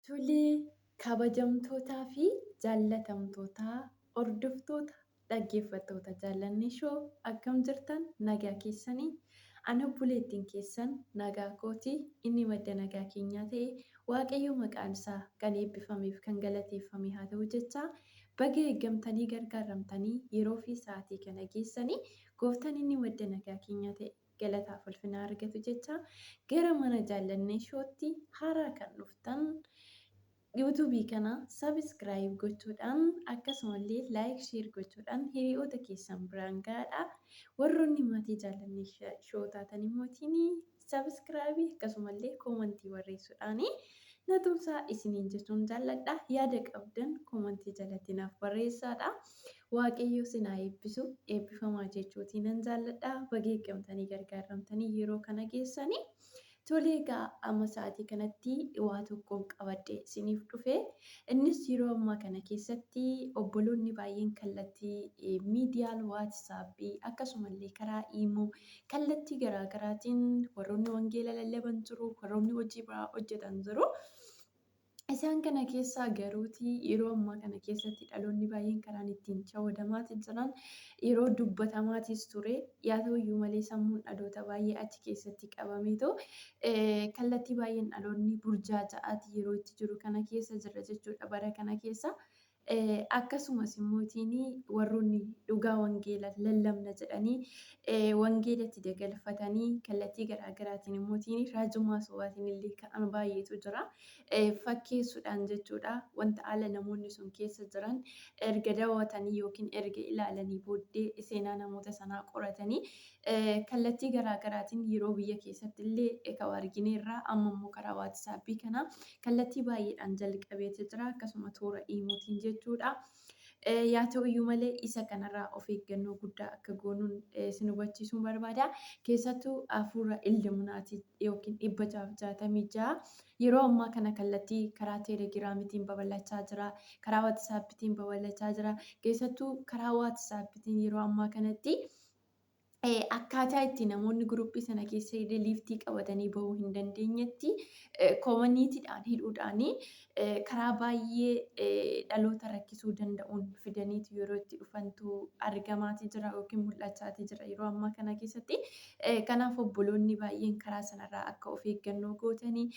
Tolee, kabajamtootaa fi jaallatamtoota hordoftoota dhaggeeffattoota jaallanni shoo akkam jirtan nagaa keessanii ana buleettiin keessan nagaa kootii inni madda nagaa keenyaa ta'e waaqayyo maqaan isaa kan eebbifameef kan galateeffame haa ta'u jechaa baga eeggamtanii gargaaramtanii yeroo fi sa'aatii kana geessanii gooftaan inni madda nagaa keenyaa ta'e galataaf ulfinaa argatu jechaa gara mana jaallannee shootti haaraa kan dhuftan. YouTube kana subscribe gochuudhaan akkasumallee like share gochuudhaan hiriyoota keessan biraan gahaa. Warroonni maatii jaallannee shoo taatan immoo subscribe akkasumallee koomentii barreessuudhaan na tumsaa isiniin jechuun jaalladha. Yaada qabdan koomentii jalatti naaf barreessaa. Waaqayyo isin haa eebbisu eebbifamaa jechuutiin nan jaalladha. Baga eeggamtanii gargaaramtanii yeroo kana geessanii. Tolee egaa amma sa'aatii kanatti waa tokkoon qabadhee isiniif dhufe. Innis yeroo ammaa kana keessatti obboloonni baay'een kallattii miidiyaa waatsaappii akkasumallee karaa iimoo kallattii garaagaraatiin warroonni wangeela lallaban jiru, warroonni hojii biraa hojjetan jiru. Isaan kana keessaa garuutii yeroo ammaa kana keessatti dhaloonni baay'een karaan ittiin shawwadamaatii jiran yeroo dubbatamaatis ture. Yaa ta'uyyuu malee sammuun dhaloota baay'ee achi keessatti qabameetu kallattii baay'een dhaloonni burjaaja'aatii yeroo itti jiru kana keessa jira jechuudha bara kana keessa. Akkasumas immoo warroonni dhugaa wangeela lallabna jedhanii wangeelatti dagalfatanii kallattii garaagaraatiin immoo raajummaa sobaatiin illee ka'an baay'eetu jira. Fakkeessuudhaan jechuudha wanta haala namoonni sun keessa jiran erga daawwatanii yookiin erga ilaalanii booddee seenaa namoota sanaa qoratanii kallattii garaagaraatiin yeroo biyya keessatti illee kan argineerra amma immoo karaa waatsaappii kana kallattii baay'eedhaan jalqabeetu jira akkasuma toora iimootiin jechuudha. Yaa ta'uyyuu malee isa kanarraa of eeggannoo guddaa akka goonuun isin hubachiisuun barbaada. Keessattuu hafuura illuminaatii yookiin 666 yeroo ammaa kana kallattii karaa teelegiraamiitiin babal'achaa jira. Karaa waatsaappiitiin babal'achaa jira. Keessattuu karaa waatsaappiitiin yeroo ammaa kanatti akkaataa itti namoonni guruppii sana keessa liiftii qabatanii bahuu hin dandeenyetti koomaniitiidhaan hidhuudhaan karaa baay'ee dhaloota rakkisuu danda'uun fidaniitu yeroo itti dhufantu argamaatii jira yookiin mul'achaatii jira yeroo ammaa kana keessatti. Kanaaf obboloonni baay'een karaa sanarraa akka of eeggannoo gootanii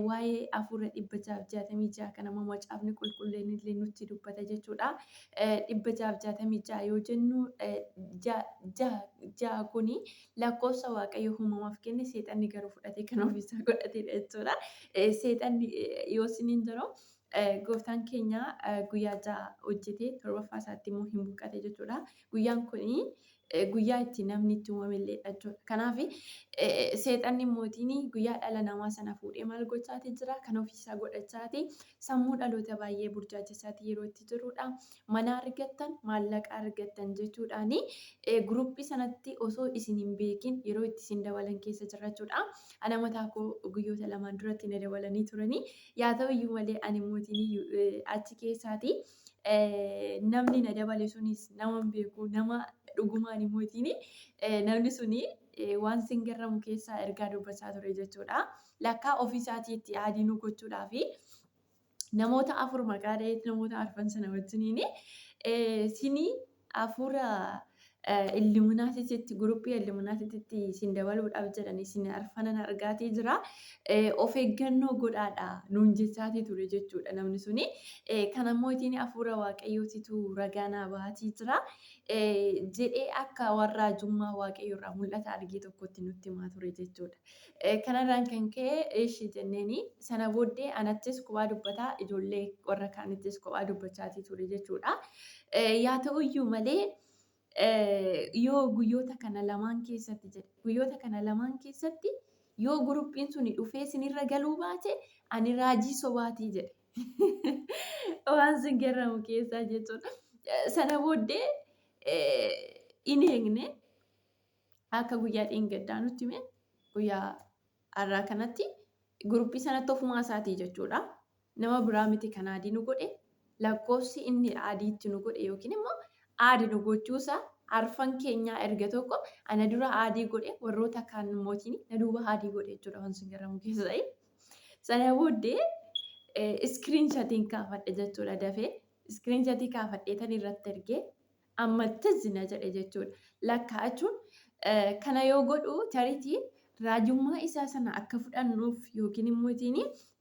waa'ee hafuura 666 kana macaafni qulqulluun illee nutti dubbata jechuudha. 666 yoo jennu ja'a kuni lakkoofsa waaqayyo uumamaaf kenne seexanni garuu fudhatee kan ofiisaa godhatedha jechuudha. Seexanni yoo isiniin jiru gooftaan keenya guyyaa ja'a hojjetee torbaffaa isaatti immoo hin boqate jechuudha. Guyyaan kuni guyyaa itti namni itti uumamelleedha jechuudha. Kanaaf seexanni mootiin guyyaa dhala namaa sana fuudhee maal gochaatii jira kan ofiisaa godhachaati sammuu dhaloota baay'ee burjaachesaati yeroo itti jirudha. Mana argattan maallaqa argattan jechuudhaan guruppii sanatti osoo isin hin beekin yeroo itti isin dabalan keessa jira jechuudha. Ana mataa koo guyyoota lamaan duratti na dabalanii turanii. Yaa ta'uyyuu malee ani mootiin achi keessaati. Namni na dabale sunis nama hin beeku nama dhugumaan mootiin namni suni waan sin garramu keessaa ergaa dubbachaa ture jechuudha. Lakkaa ofiisaatiitti adii nu gochuudhaaf namoota afur maqaa dha'eetti namoota arfan sana wajjiniin sinii hafuura illuminaatiitti guruppii illuminaatiitti sin dabaluudhaaf jedhanii sin arfanan argaatii jira. Of eeggannoo godhaadha nuun jechaatii ture jechuudha namni suni. Kana mootiin hafuura waaqayyootitu ragaa baatii jira. Jedhee akka warra raajummaa waaqayyoorraa mul'ata argee tokkotti nutti himaa ture jechuudha. Kanarraan kan ka'e eeshi jenneeni sana booddee anattis kophaa dubbataa ijoollee warra kaanittis kophaa dubbachaatii ture jechuudha. Yaa ta'uyyuu malee yoo guyyoota kana lamaan keessatti yoo guruppiin suni dhufee sinirra galuu baate ani raajii sobaatii jedhe. Waan sin garramu keessaa jechuudha. Sana booddee hin eegne akka guyyaa dheengaddaa nutti hime guyyaa har'aa kanatti guruppii sanatti ofumaa isaatii jechuudha. Nama biraa miti kan adii nu godhe lakkoofsi inni adiitti nu godhe yookiin immoo adii nu gochuusaa arfan keenyaa erga tokko ana dura adii godhe warroota kaan mootiin na duuba adii godhe jechuudha waan sin garramu keessaa. Sana booddee iskiriinshatiin kaafadhe jechuudha dafee. Iskiriinshatii kaafadhee tan irratti ergee ammatti zina jedhe jechuudha. Lakkaa'achuun kana yoo godhu tariitii raajummaa isaa sana akka fudhannuuf yookiin immoo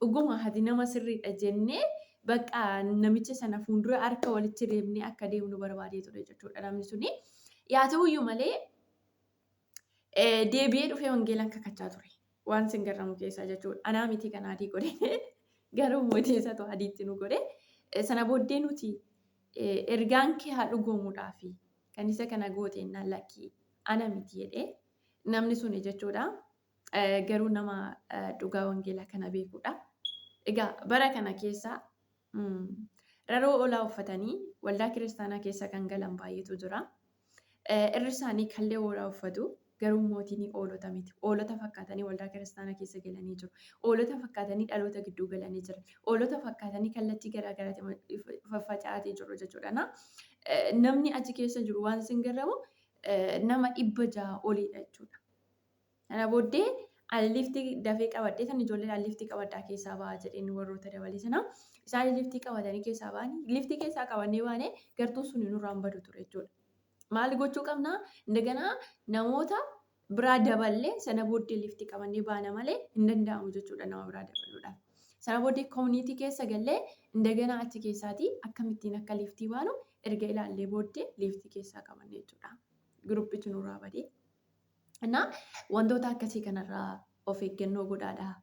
dhuguma ati nama sirriidha jennee bakka namicha sana fuuldura harka walitti deemnee akka deemnu barbaadee ture jechuudha namni suni. Yaa ta'uyyuu malee deebi'ee dhufee wangeelaan kakachaa ture. Waan sin garramu keessaa jechuudha. Anaa miti kan adii godhe garuu mootiisatu adiitti nu godhe. Sana booddee nuti ergaan kee haa dhugoomuudhaafi kan isa kana gooteenaan lakkii ana miti jedhee namni suni jechuudha. Garuu nama dhugaa wangeelaa kana beekudha. Egaa bara kana keessa raroo olaa uffatanii waldaa kiristaanaa keessa kan galan baay'eetu jira. Irri isaanii kallee olaa uffatu. Garuu mootiin oolota miti. Oolota fakkaatanii waldaa kiristaanaa keessa galanii jiru. Oolota fakkaatanii dhaloota gidduu galanii jiru. Oolota fakkaatanii kallattii garaagaraatti faffaca'atee jiru jechuudha. Namni achi keessa jiru waan sin garramu nama 600 oliidha jechuudha. Kana booddee liftii dafee qabadhee tan ijoollee liftii qabadhaa keessaa ba'aa jedheen warroota dabalee sana. Isaan liftii qabatanii keessaa ba'anii liftii keessaa qabannee baanee gartuun sun nurraan badu ture jechuudha. Maal gochuu qabnaa? Indaganaa namoota biraa daballee sana booddee liftii qabannee baana malee hin danda'amu jechuudha nama biraa dabaluudhaaf. Sana booddee koominiitii keessa gallee indaganaa achi keessaatii akkamittiin akka liftii baanu erga ilaallee booddee liftii keessaa qabannee jechuudha. Giruppichi nurraa badee. Wantoota akkasii kanarraa of eeggannoo godhaadha.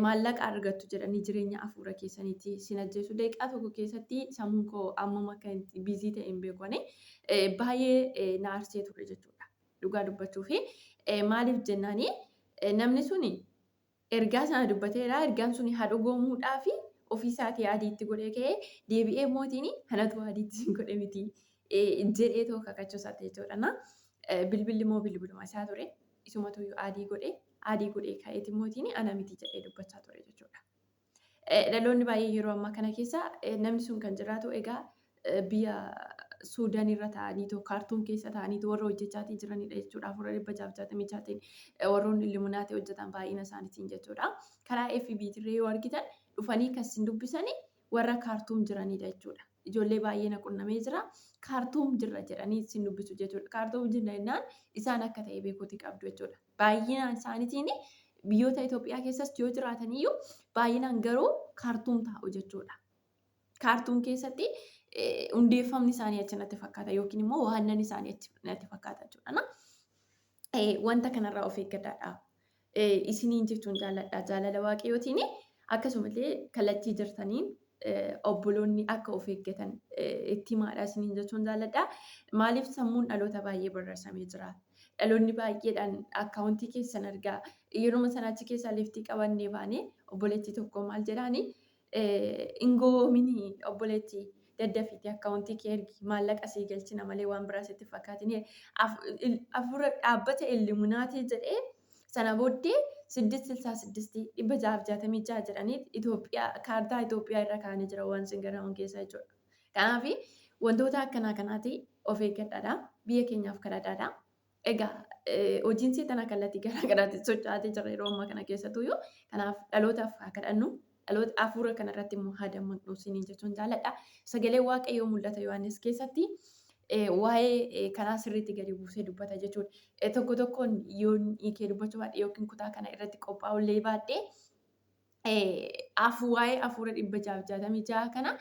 Maallaqa argattu jedhanii jireenya hafuura keessaniitti sin ajjeesu daqiiqaa tokko keessatti sammuun koo ammam akka biizii ta'e hin beekne baay'ee na aarsee ture jechuudha. Dhugaa dubbachuu fi maaliif jennaani namni suni ergaa sana dubbateera. Ergaan suni haa dhugoomuudhaa fi ofiisaatii adiitti godhee ka'ee deebi'ee mootiin kanatu adiitti godhe miti jedhee too kakachuusaati jechuudha. Bilbilli immoo bilbiluma isaa ture. Isumatu adii godhee ka'eeti mootiin ana miti jedhee dubbachaa ture jechuudha. Dhaloonni baay'ee yeroo ammaa kana keessa namni sun kan jiraatu egaa biyya Suudaan irra ta'anii kaartuum keessa ta'anii warra hojjechaatii jiranidha jechuudha. 466 warroonni limunaatii hojjetan baay'ina isaaniitiin jechuudha. Karaa FB tirree yoo argitan dhufanii kan sin dubbisanii warra kaartuum jiranidha jechuudha. Ijoollee baay'ee na qunnamee jira. Kaartuum jirra jedhanii sin dubbisu jechuudha. Kaartuum jirra jennaan isaan akka ta'e beekuutii qabdu jechuudha. Baay'inaan isaaniitiin biyyoota Itoophiyaa keessas yoo jiraataniyyuu baay'inaan garuu kaartuum taa'u jechuudha. Kaartuum keessatti hundeeffamni isaanii achi natti fakkaata yookiin immoo waannan isaanii achi natti fakkaata jechuudha. Wanta kanarraa of eeggadhaadha. Isiniin jechuun jaalladha. Jaalala waaqayyootiin akkasumallee kallattii jirtaniin obboloonni akka of eeggatan itti himaadha isiniin jechuun jaalladha. Maaliif sammuun dhaloota baay'ee barreessamee jira. Dhaloonni baay'eedhaan akkaawuntii keessan argaa. Yeroo sana achi keessaa liftii qabannee baanee obboleettii tokko maal jedhaani ingoominii obboleettii daddafiitii akkaawuntii kee ergi maallaqa sii galchina malee waan biraa sitti fakkaatin hafuura dhaabbata illuminaatii jedhee sana booddee 666 jedhanii Itoophiyaa kaartaa Itoophiyaa irra kaa'anii jira waan sin garaaman keessaa jechuudha. Kanaaf wantoota akkanaa kanaati of eeggadhaadha. Biyya keenyaaf kadhadhaadha. Egaa hojiin seetanaa kallattii garaagaraatti socho'aatee jira yeroo ammaa kana keessattuyyuu. Kanaaf dhalootaaf haa kadhannu. Dhaloota hafuura kanarratti immoo haa dammaqnu isiniin jechuun jaalladha. Sagalee Waaqayyoo mul'ata Yohaannis keessatti waa'ee kanaa sirriitti gadi buusee dubbata jechuudha. Tokko tokkoon yoo hiikee dubbachuu baadhee yookiin kutaa kana irratti qophaa'ullee baadhee waa'ee hafuura 666 kana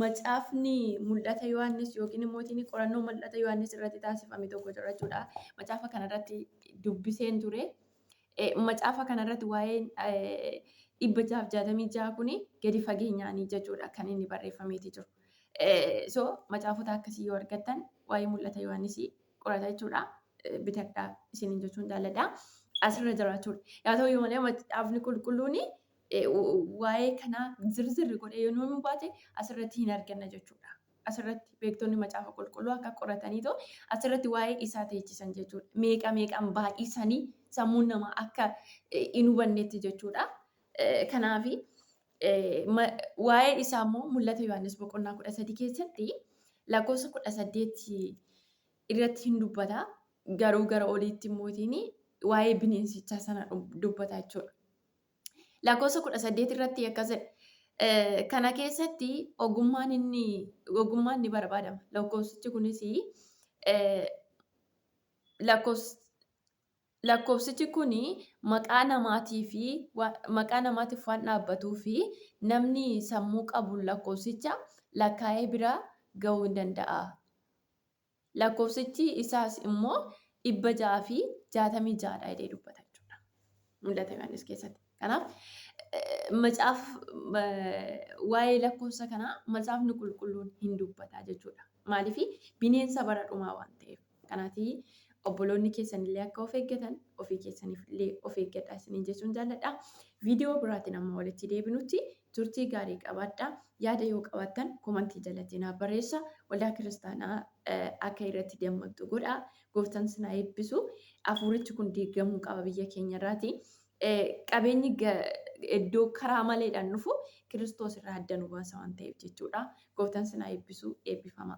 macaafni mul'ata Yohaannis yookiin immoo qorannoo mul'ata Yohaannis irratti taasifame tokko jira jechuudha. Macaafa kanarratti dubbiseen ture. Macaafa kanarratti waa'ee 666 kuni gadi fageenyaanii jechuudha kan inni barreeffameeti jiru. So macaafota akkasii yoo argattan waa'ee mul'ata Yohaannis qorata jechuudha. Bitadhaa isiniin jechuun jaalladha. Asirra jiraachuudha. Yaa ta'u malee macaafni qulqulluun waa'ee kanaa zirzirri godhee yoo nu baate asirratti hin arganna jechuudha. Asirratti beektonni macaafa qulqulluu akka qorataniitoo asirratti waa'ee isaa teechisan jechuudha. Meeqaan baay'isanii sammuun namaa akka hin hubannetti jechuudha. Kanaaf waa'ee isaa immoo mul'ata Yohaannis boqonnaa 13 keessatti lakkoofsa 18 irratti hin dubbata. Garuu gara oliitti immoo waa'ee bineensichaa sana dubbata jechuudha. lakkoofsa 18 irratti akkas jedha. Kana keessatti ogummaan ni barbaadama. Lakkoofsichi kunis lakkoofsichi kun maqaa namaatiif waan dhaabbatuu fi namni sammuu qabu lakkoofsicha lakkaa'ee bira gahuu hin danda'a. Lakkoofsichi isaas immoo 666 jedhee dubbata jechuudha. Mul'ata Yohaannis keessatti. Kanaaf waa'ee lakkoofsa kanaa macaafni qulqulluun hin dubbata jechuudha. Maaliif bineensa bara dhumaa waan ta'eef. Kanaaf obboloonni keessanillee akka of eeggatan ofii keessaniifillee of eeggadhaa isiniin jechuun jaalladha. Viidiyoo biraatiin amma walitti deebinutti turtii gaarii qabaadhaa. Yaada yoo qabaattan komantii jalatti naaf barreessaa. Waldaa kiristaanaa akka irratti dammaqxu godhaa. Gooftaan sinaa eebbisu. Hafuurichi kun diigamuu qaba biyya keenyarraati. Qabeenyi iddoo karaa maleedhaan dhufu Kiristoos irraa adda nu baasa waan ta'eef jechuudha. Gooftaan sinaa eebbisu eebbifama.